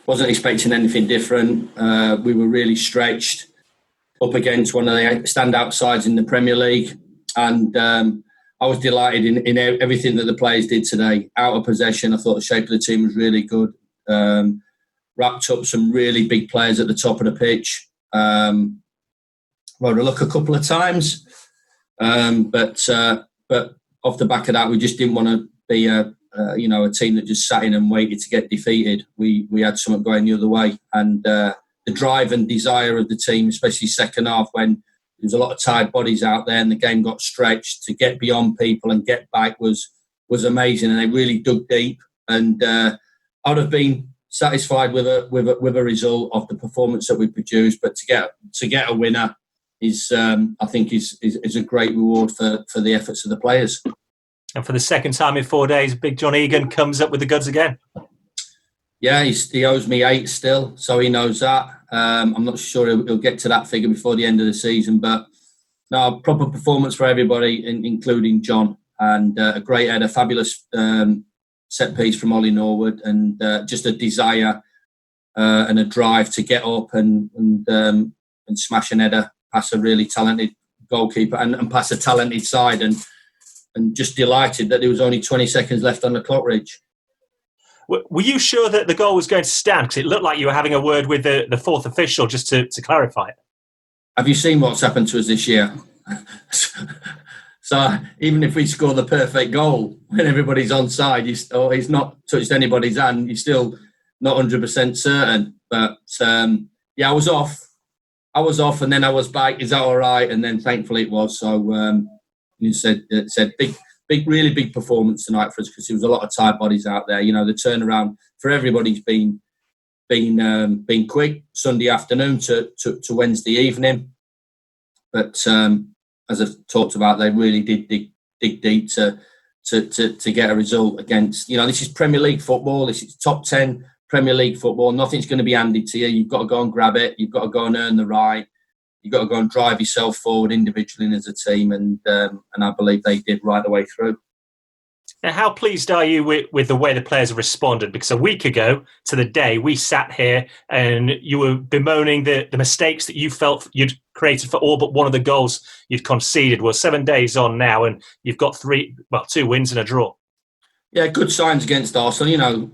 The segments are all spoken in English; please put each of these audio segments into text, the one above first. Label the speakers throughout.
Speaker 1: wasn't expecting anything different. We were really stretched up against one of the standout sides in the Premier League, and I was delighted in everything that the players did today. Out of possession, I thought the shape of the team was really good. Wrapped up some really big players at the top of the pitch. Rode a look a couple of times, but off the back of that, we just didn't want to be a team that just sat in and waited to get defeated. We had something going the other way, and the drive and desire of the team, especially second half when there was a lot of tired bodies out there and the game got stretched, to get beyond people and get back was amazing, and they really dug deep. And I'd have been satisfied with a result of the performance that we produced, but to get a winner is I think is a great reward for the efforts of the players.
Speaker 2: And for the second time in 4 days, Big John Egan comes up with the goods again.
Speaker 1: Yeah, he owes me 8 still, so he knows that. I'm not sure he'll get to that figure before the end of the season, but no, proper performance for everybody, including John, and a great header, fabulous set piece from Ollie Norwood, and just a desire and a drive to get up and smash an header past a really talented goalkeeper and past a talented side, and just delighted that there was only 20 seconds left on the clock, Rich.
Speaker 2: Were you sure that the goal was going to stand? Because it looked like you were having a word with the fourth official just to clarify it.
Speaker 1: Have you seen what's happened to us this year? So even if we score the perfect goal when everybody's onside, he's not touched anybody's hand, you're still not 100% certain. But I was off and then I was back. Is that all right? And then thankfully it was. So you said big, really big performance tonight for us, because there was a lot of tired bodies out there. You know, the turnaround for everybody's been quick. Sunday afternoon to Wednesday evening, but as I've talked about, they really did dig deep to get a result against. You know, this is Premier League football. This is top 10 Premier League football. Nothing's going to be handed to you. You've got to go and grab it. You've got to go and earn the right. You've got to go and drive yourself forward individually and as a team, and I believe they did right the way through.
Speaker 2: Now, how pleased are you with the way the players have responded? Because a week ago to the day, we sat here and you were bemoaning the mistakes that you felt you'd created for all but one of the goals you'd conceded. Well, 7 days on now, and you've got 2 wins and a draw. Yeah,
Speaker 1: good signs against Arsenal. You know,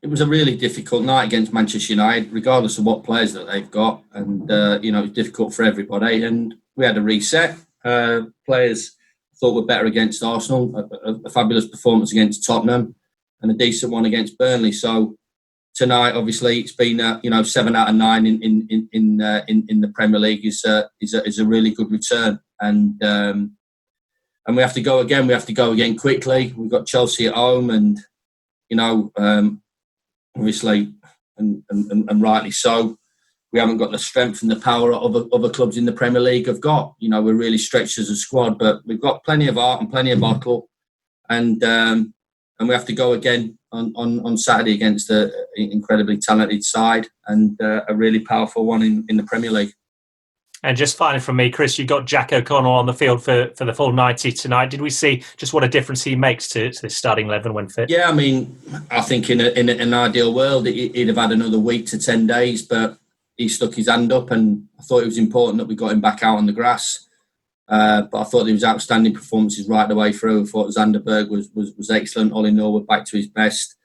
Speaker 1: it was a really difficult night against Manchester United, regardless of what players that they've got. And, it's difficult for everybody. And we had a reset. Players thought were better against Arsenal, a fabulous performance against Tottenham and a decent one against Burnley. So tonight, obviously, it's been 7 out of 9 in the Premier League is a really good return, and we have to go again. We have to go again quickly. We've got Chelsea at home, and obviously, and rightly so, we haven't got the strength and the power of other clubs in the Premier League have got. You know, we're really stretched as a squad, but we've got plenty of heart and plenty of bottle, and we have to go again on Saturday against an incredibly talented side and a really powerful one in the Premier League.
Speaker 2: And just finally from me, Chris, you got Jack O'Connell on the field for the full 90 tonight. Did we see just what a difference he makes to this starting 11 when fit?
Speaker 1: Yeah, I mean, I think in an ideal world, he'd have had another week to 10 days, but he stuck his hand up, and I thought it was important that we got him back out on the grass. But I thought there was outstanding performances right the way through. I thought Zanderberg was excellent. Ollie Norwood back to his best.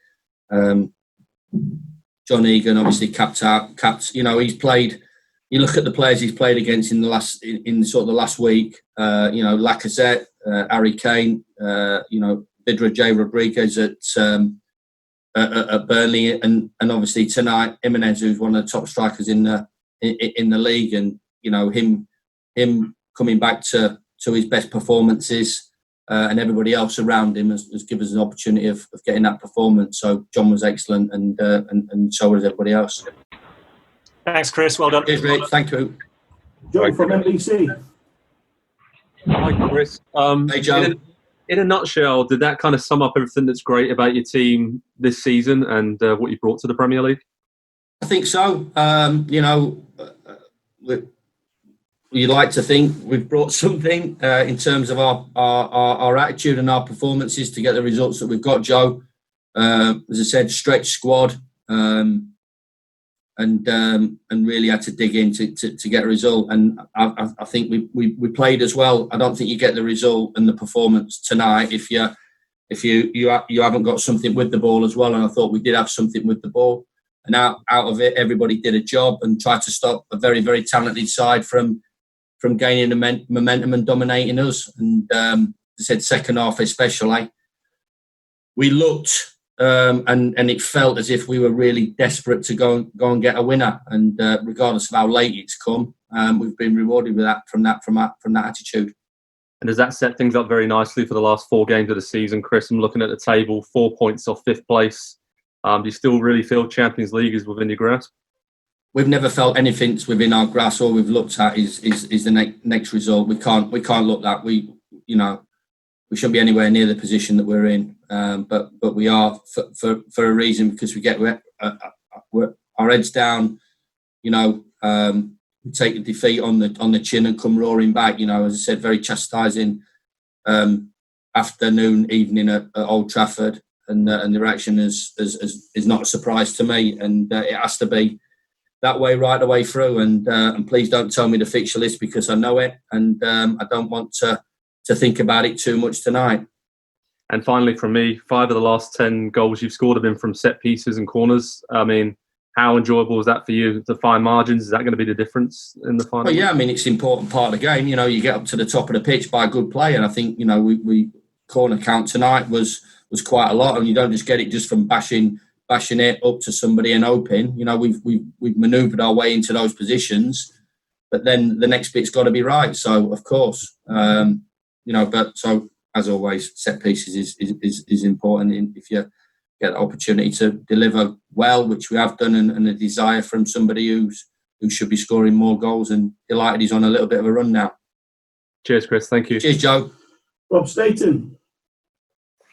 Speaker 1: John Egan obviously capped. He's played. You look at the players he's played against in the last week. Lacazette, Harry Kane. Vidra J Rodriguez at Burnley, and obviously tonight Jimenez, who's one of the top strikers in the league, and him coming back to his best performances, and everybody else around him has given us an opportunity of getting that performance. So John was excellent, and so was everybody else.
Speaker 2: Thanks, Chris. Well done.
Speaker 1: Cheers, Rich. Thank you.
Speaker 3: Joe from NBC.
Speaker 4: Hi, Chris.
Speaker 1: Hey, Joe.
Speaker 4: In a nutshell, did that kind of sum up everything that's great about your team this season and what you brought to the Premier League?
Speaker 1: I think so. We like to think we've brought something in terms of our attitude and our performances to get the results that we've got, Joe. As I said, stretched squad. and really had to dig in to get a result. And I think we played as well. I don't think you get the result and the performance tonight if you haven't got something with the ball as well. And I thought we did have something with the ball. And out of it, everybody did a job and tried to stop a very, very talented side from gaining the momentum and dominating us. And I said second half especially, we looked and it felt as if we were really desperate to go and get a winner. And regardless of how late it's come, we've been rewarded with that from that attitude.
Speaker 4: And does that set things up very nicely for the last 4 games of the season, Chris? I'm looking at the table, 4 points off 5th place. Do you still really feel Champions League is within your grasp?
Speaker 1: We've never felt anything's within our grasp. All we've looked at is the next result. We can't look that. We shouldn't be anywhere near the position that we're in. But we are for a reason, because we get our heads down. We take the defeat on the chin and come roaring back. As I said, very chastising afternoon, evening at Old Trafford. And the reaction is not a surprise to me, and it has to be that way right the way through. And please don't tell me the fixture list, because I know it, and I don't want to think about it too much tonight.
Speaker 4: And finally, from me, 5 of the last 10 goals you've scored have been from set pieces and corners. I mean, how enjoyable is that for you? The fine margins, is that going to be the difference in the final?
Speaker 1: Well, yeah, I mean, it's an important part of the game. You get up to the top of the pitch by a good play, and I think we corner count tonight was quite a lot, and you don't just get it just from bashing it up to somebody and hoping. We've manoeuvred our way into those positions, but then the next bit's got to be right. So of course, but so as always, set pieces is important. And if you get the opportunity to deliver well, which we have done, and a desire from somebody who should be scoring more goals, and delighted he's on a little bit of a run now.
Speaker 4: Cheers, Chris. Thank you.
Speaker 1: Cheers, Joe.
Speaker 3: Rob Staten.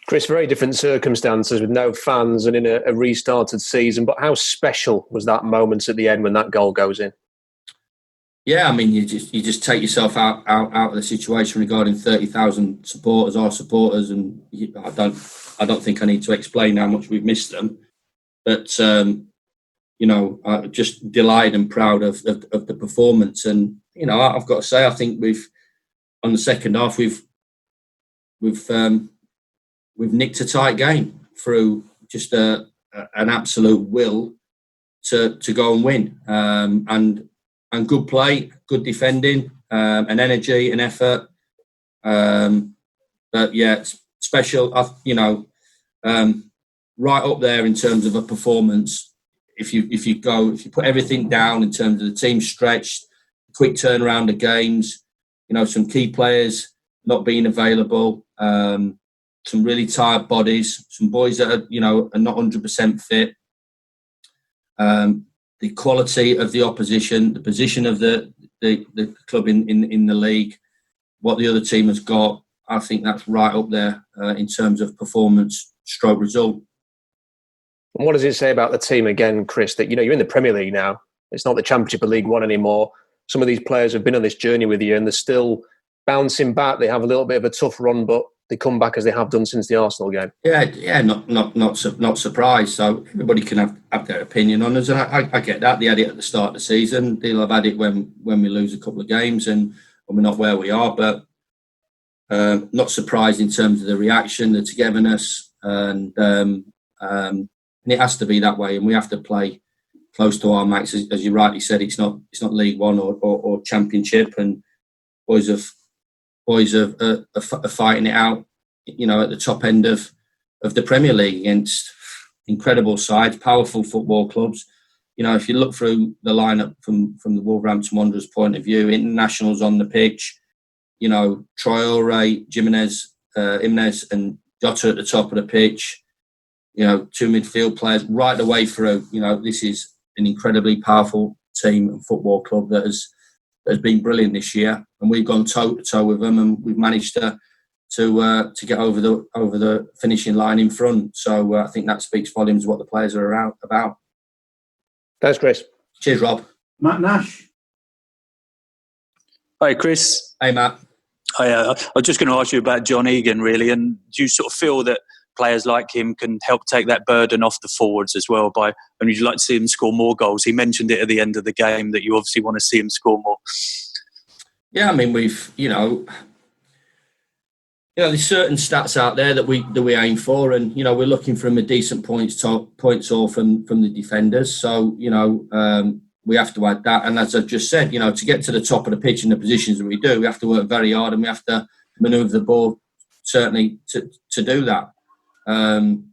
Speaker 5: Chris, very different circumstances with no fans and in a restarted season, but how special was that moment at the end when that goal goes in? Yeah,
Speaker 1: I mean, you just take yourself out of the situation regarding 30,000 supporters, our supporters, and I don't think I need to explain how much we've missed them, but just delighted and proud of the performance. And I've got to say, I think on the second half we've nicked a tight game through just an absolute will to go and win, and good play, good defending, and energy and effort. But yeah, it's special. Right up there in terms of a performance. If you put everything down in terms of the team stretched, quick turnaround of games, some key players not being available. Some really tired bodies, some boys that are not 100% fit. The quality of the opposition, the position of the club in the league, what the other team has got, I think that's right up there in terms of performance, stroke result.
Speaker 5: And what does it say about the team again, Chris, that you're in the Premier League now? It's not the Championship of League One anymore. Some of these players have been on this journey with you, and they're still bouncing back. They have a little bit of a tough run, but they come back as they have done since the Arsenal game.
Speaker 1: Yeah, not surprised. So everybody can have their opinion on us, and I get that. They had it at the start of the season. They'll have had it when we lose a couple of games and we're not where we are. But not surprised in terms of the reaction, the togetherness, and it has to be that way. And we have to play close to our max, as you rightly said. It's not League One or Championship, and boys are fighting it out, at the top end of the Premier League against incredible sides, powerful football clubs. If you look through the lineup from the Wolverhampton Wanderers' point of view, internationals on the pitch, Traore, Jimenez, and Jota at the top of the pitch, 2 midfield players right the way through. This is an incredibly powerful team and football club that has been brilliant this year, and we've gone toe to toe with them, and we've managed to get over the finishing line in front. So I think that speaks volumes of what the players are about.
Speaker 5: Thanks, Chris.
Speaker 1: Cheers, Rob.
Speaker 3: Matt Nash.
Speaker 6: Hi, Chris.
Speaker 1: Hey, Matt.
Speaker 6: I was just going to ask you about John Egan, really, and do you sort of feel that players like him can help take that burden off the forwards as well. And you'd like to see them score more goals. He mentioned it at the end of the game that you obviously want to see him score more.
Speaker 1: Yeah, I mean, there's certain stats out there that we aim for, and we're looking from a decent points all from the defenders. So we have to add that, and as I've just said, to get to the top of the pitch in the positions that we do, we have to work very hard, and we have to manoeuvre the ball certainly to do that. And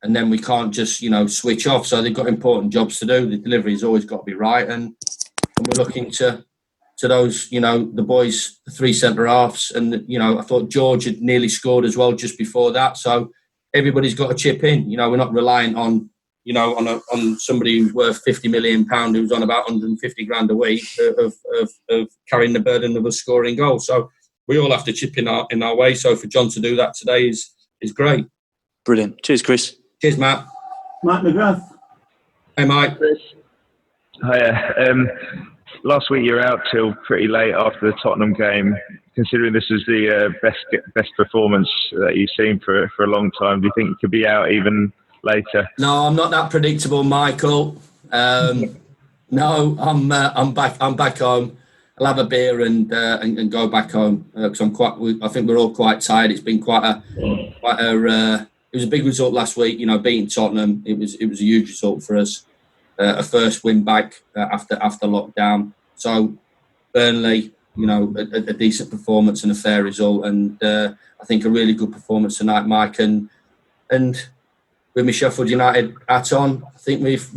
Speaker 1: then we can't just switch off. So they've got important jobs to do. The delivery's always got to be right, and we're looking to those, the boys, the three centre halves, and I thought George had nearly scored as well just before that. So everybody's got to chip in. We're not reliant on on somebody who's worth £50 million who's on about 150 grand a week of carrying the burden of us scoring goals. So we all have to chip in our way. So for John to do that today is great.
Speaker 6: Brilliant. Cheers, Chris.
Speaker 1: Cheers, Matt.
Speaker 3: Mike McGrath.
Speaker 1: Hey, Mike.
Speaker 7: Hiya. Last week you were out till pretty late after the Tottenham game. Considering this is the best performance that you've seen for a long time, do you think you could be out even later?
Speaker 1: No, I'm not that predictable, Michael. No, I'm back. I'm back home. I'll have a beer and go back home because I think we're all quite tired. It's been it was a big result last week. Beating Tottenham. It was a huge result for us. A first win back after lockdown. So Burnley, a decent performance and a fair result, and I think a really good performance tonight, Mike. And with my Sheffield United hat on, I think we've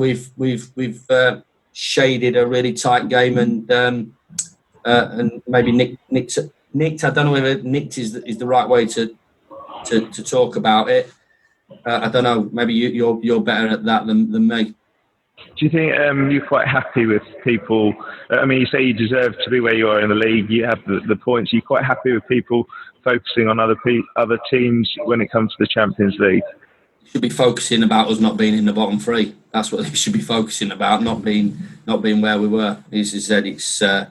Speaker 1: shaded a really tight game and maybe nicked. I don't know whether nicked is the right way to talk about it. I don't know. Maybe you're better at that than me.
Speaker 7: Do you think you're quite happy with people? I mean, you say you deserve to be where you are in the league. You have the points. Are you quite happy with people focusing on other teams when it comes to the Champions League?
Speaker 1: Should be focusing about us not being in the bottom three. That's what they should be focusing about, not being where we were. As I said, it's a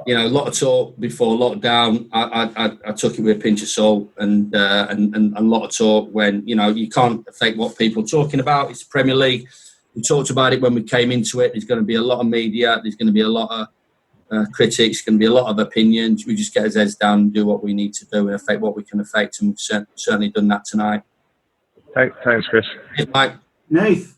Speaker 1: lot of talk before lockdown. I took it with a pinch of salt, and a lot of talk when you can't affect what people are talking about. It's the Premier League. We talked about it when we came into it. There's going to be a lot of media. There's going to be a lot of critics. There's going to be a lot of opinions. We just get our heads down and do what we need to do and affect what we can affect. And we've certainly done that tonight.
Speaker 7: Thanks, Chris.
Speaker 1: Cheers, Mike.
Speaker 3: Nath.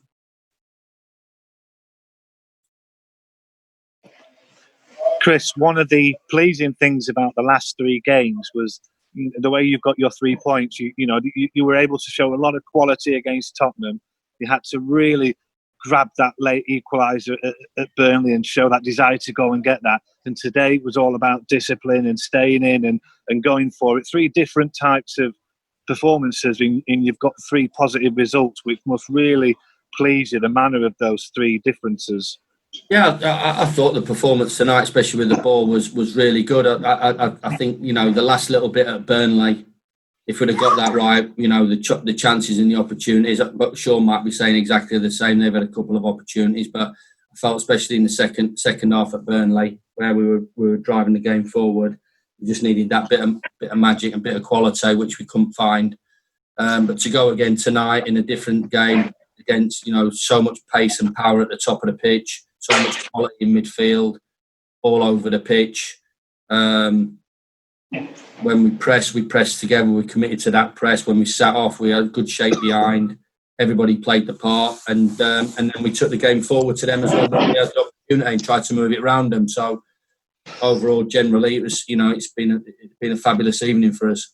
Speaker 8: Chris, one of the pleasing things about the last three games was the way you've got your 3 points. You were able to show a lot of quality against Tottenham. You had to really grab that late equaliser at Burnley and show that desire to go and get that. And today was all about discipline and staying in and going for it. Three different types of performances, and you've got three positive results, which must really please you, the manner of those three differences. Yeah,
Speaker 1: I thought the performance tonight, especially with the ball, was really good. I think the last little bit at Burnley, if we'd have got that right, the chances and the opportunities. But Sean might be saying exactly the same. They've had a couple of opportunities, but I felt especially in the second half at Burnley, where we were driving the game forward, we just needed that bit of magic and bit of quality, which we couldn't find. But to go again tonight in a different game against so much pace and power at the top of the pitch, so much quality in midfield, all over the pitch. When we pressed together. We committed to that press. When we sat off, we had good shape behind. Everybody played the part, and then we took the game forward to them as well. But we had the opportunity and tried to move it around them. So overall, generally, it was it's been a fabulous evening for us.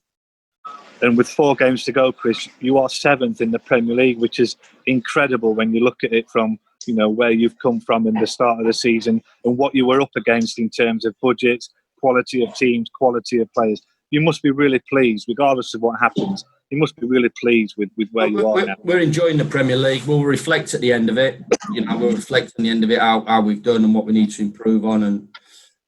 Speaker 8: And with 4 games to go, Chris, you are 7th in the Premier League, which is incredible when you look at it from where you've come from in the start of the season and what you were up against in terms of budgets, quality of teams, quality of players. You must be really pleased, regardless of what happens. You must be really pleased with where you are now.
Speaker 1: We're enjoying the Premier League. We'll reflect at the end of it. We'll reflect at the end of it how we've done and what we need to improve on and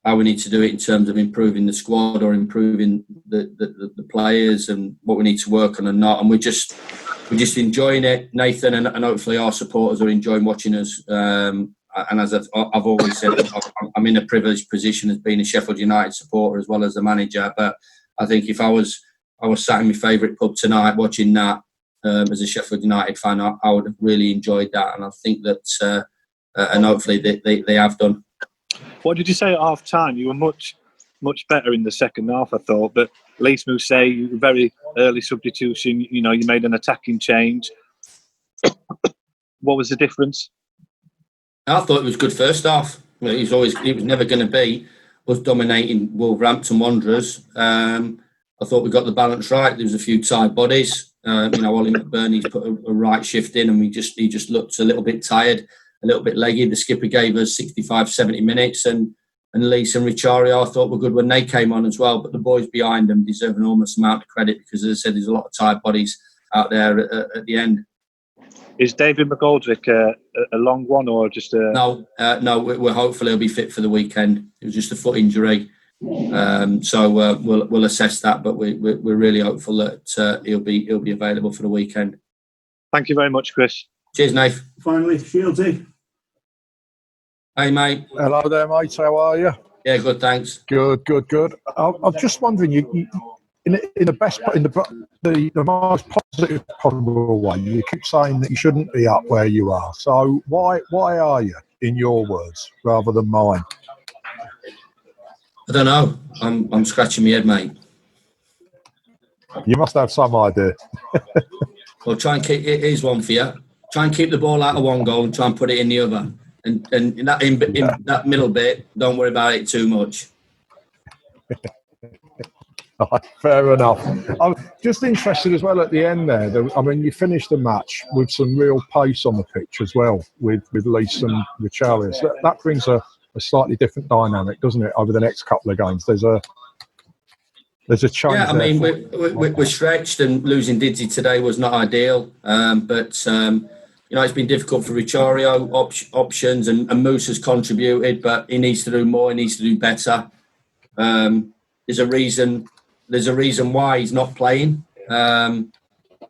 Speaker 1: how we need to do it in terms of improving the squad or improving the players and what we need to work on and not. And we're just enjoying it, Nathan, and hopefully our supporters are enjoying watching us. And as I've always said, I'm in a privileged position as being a Sheffield United supporter as well as the manager. But I think if I was sat in my favourite pub tonight watching that, as a Sheffield United fan, I would have really enjoyed that, and I think that, and hopefully they have done.
Speaker 8: What did you say at half time? You were much better in the second half, I thought. But Lise Mousset, you were very early substitution. You made an attacking change. What was the difference?
Speaker 1: I thought it was good first half. He was never going to be us dominating Wolverhampton Wanderers. I thought we got the balance right. There was a few tired bodies. Ollie McBurney's put a right shift in, and he just looked a little bit tired, a little bit leggy. The skipper gave us 65, 70 minutes, and Lise and Richario I thought were good when they came on as well. But the boys behind them deserve an enormous amount of credit because, as I said, there's a lot of tired bodies out there at the end.
Speaker 8: Is David McGoldrick a long one or just a...
Speaker 1: No. We're hopefully he'll be fit for the weekend. It was just a foot injury, so we'll assess that. But we're really hopeful that he'll be available for the weekend.
Speaker 8: Thank you very much, Chris.
Speaker 1: Cheers, Nath.
Speaker 3: Finally, Shieldsy.
Speaker 1: Hey, mate.
Speaker 9: Hello there, mate. How are you?
Speaker 1: Yeah, good. Thanks.
Speaker 9: Good. I'm just wondering, you in the most positive possible way, you keep saying that you shouldn't be up where you are. So why are you, in your words, rather than mine?
Speaker 1: I don't know. I'm scratching my head, mate.
Speaker 9: You must have some idea.
Speaker 1: Well, try and keep. Here's one for you. Try and keep the ball out of one goal and try and put it in the other. And in that middle bit, don't worry about it too much.
Speaker 9: Fair enough. I'm just interested as well at the end there. You finished the match with some real pace on the pitch as well, with Lise and Richarlison. So that brings a slightly different dynamic, doesn't it, over the next couple of games? There's a change.
Speaker 1: Yeah, I mean, we're stretched, and losing Didzy today was not ideal. But it's been difficult for Richario options, and Moose has contributed, but he needs to do more. He needs to do better. There's a reason why he's not playing, and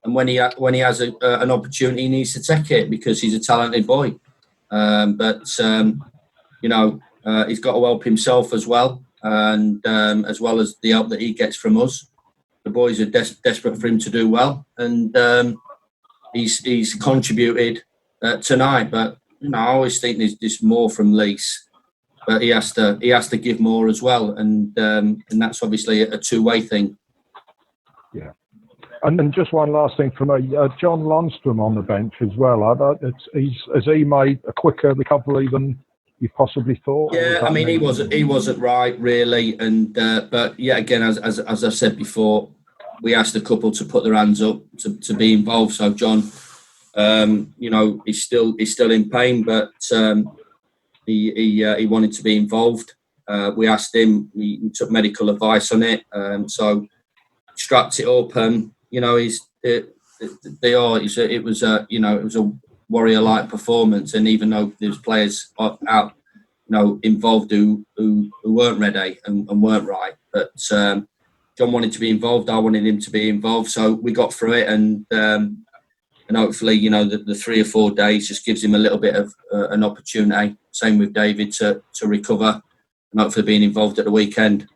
Speaker 1: when he has an opportunity, he needs to take it because he's a talented boy. But he's got to help himself as well, and as well as the help that he gets from us. The boys are desperate for him to do well, and he's contributed tonight. But I always think there's more from Lise. But he has to give more as well, and that's obviously a two-way thing.
Speaker 9: Yeah, and then just one last thing for me, John Lundstrom on the bench as well. Has he made a quicker recovery than you possibly thought?
Speaker 1: Yeah, I mean he wasn't right really, and but yeah, again as I said before, we asked the couple to put their hands up to be involved. So John, he's still in pain, but. He wanted to be involved. We asked him. We took medical advice on it. So strapped it up, and it was a warrior-like performance. And even though there's players out, involved who weren't ready and weren't right, but John wanted to be involved. I wanted him to be involved. So we got through it, and hopefully, the 3 or 4 days just gives him a little bit of an opportunity. Same with David to recover and hopefully being involved at the weekend.